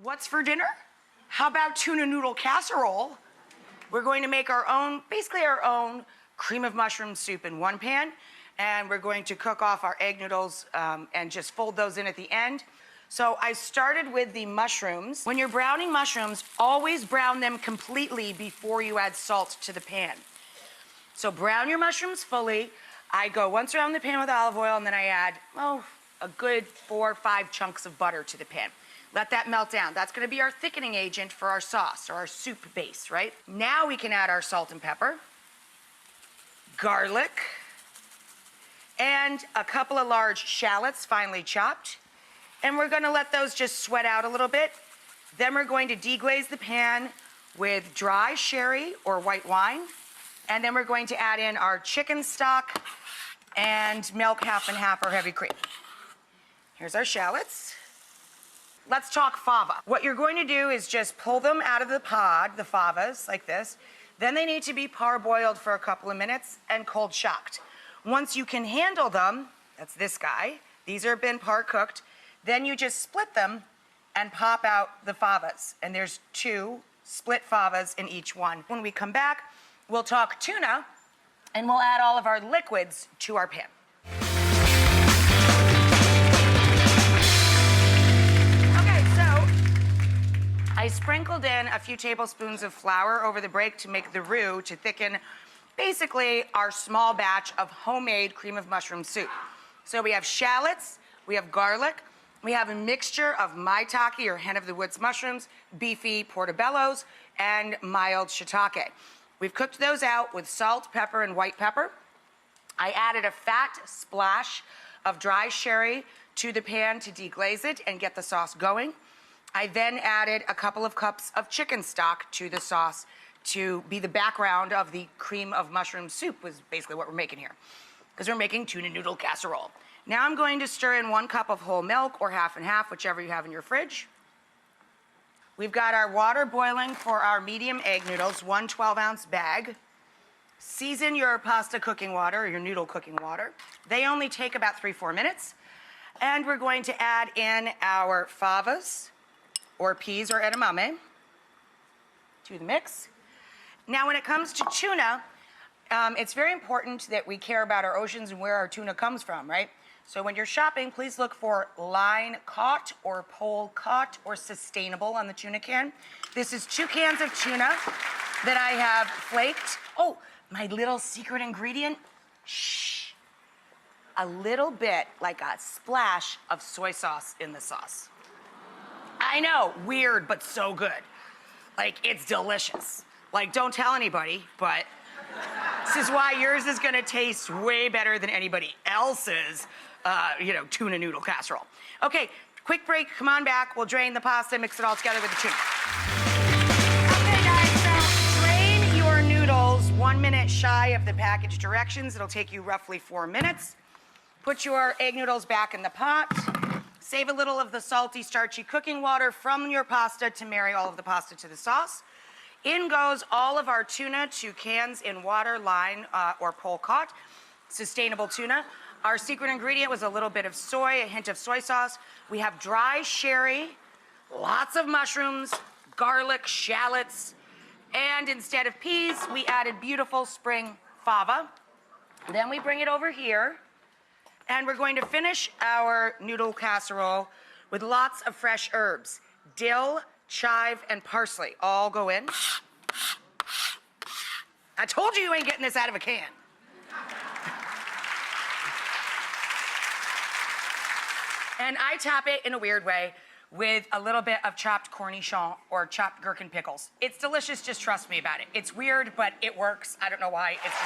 What's for dinner? How about tuna noodle casserole? We're going to make our own, basically our own cream of mushroom soup in one pan, and we're going to cook off our egg noodles and just fold those in at the end. So I started with the mushrooms. When you're browning mushrooms, always brown them completely before you add salt to the pan. So brown your mushrooms fully. I go once around the pan with olive oil, and then I add, a good 4 or 5 chunks of butter to the pan. Let that melt down. That's gonna be our thickening agent for our sauce or our soup base, right? Now we can add our salt and pepper, garlic, and a couple of large shallots finely chopped. And we're gonna let those just sweat out a little bit. Then we're going to deglaze the pan with dry sherry or white wine. And then we're going to add in our chicken stock and milk half and half or heavy cream. Here's our shallots. Let's talk fava. What you're going to do is just pull them out of the pod, the favas, like this. Then they need to be parboiled for a couple of minutes and cold shocked. Once you can handle them, that's this guy, these have been par cooked, then you just split them and pop out the favas. And there's 2 split favas in each one. When we come back, we'll talk tuna and we'll add all of our liquids to our pan. I sprinkled in a few tablespoons of flour over the break to make the roux to thicken basically our small batch of homemade cream of mushroom soup. So we have shallots, we have garlic, we have a mixture of maitake or hen of the woods mushrooms, beefy portobellos, and mild shiitake. We've cooked those out with salt, pepper, and white pepper. I added a fat splash of dry sherry to the pan to deglaze it and get the sauce going. I then added a couple of cups of chicken stock to the sauce to be the background of the cream of mushroom soup, was basically what we're making here, because we're making tuna noodle casserole. Now I'm going to stir in 1 cup of whole milk or half and half, whichever you have in your fridge. We've got our water boiling for our medium egg noodles, 1 12-ounce bag. Season your pasta cooking water or your noodle cooking water. They only take about 3-4 minutes. And we're going to add in our favas, or peas or edamame, to the mix. Now, when it comes to tuna, it's very important that we care about our oceans and where our tuna comes from, right? So when you're shopping, please look for line caught or pole caught or sustainable on the tuna can. This is 2 cans of tuna that I have flaked. Oh, my little secret ingredient, shh. A little bit, like a splash of soy sauce in the sauce. I know, weird, but so good. Like, it's delicious. Like, don't tell anybody, but this is why yours is gonna taste way better than anybody else's, tuna noodle casserole. Okay, quick break, come on back. We'll drain the pasta, mix it all together with the tuna. Okay, guys, so drain your noodles 1 minute shy of the package directions. It'll take you roughly 4 minutes. Put your egg noodles back in the pot. Save a little of the salty, starchy cooking water from your pasta to marry all of the pasta to the sauce. In goes all of our tuna, 2 cans in water, line or pole caught, sustainable tuna. Our secret ingredient was a little bit of soy, a hint of soy sauce. We have dry sherry, lots of mushrooms, garlic, shallots, and instead of peas, we added beautiful spring fava. Then we bring it over here. And we're going to finish our noodle casserole with lots of fresh herbs. Dill, chive, and parsley all go in. I told you ain't getting this out of a can. And I top it in a weird way with a little bit of chopped cornichon or chopped gherkin pickles. It's delicious, just trust me about it. It's weird, but it works. I don't know why. It's just...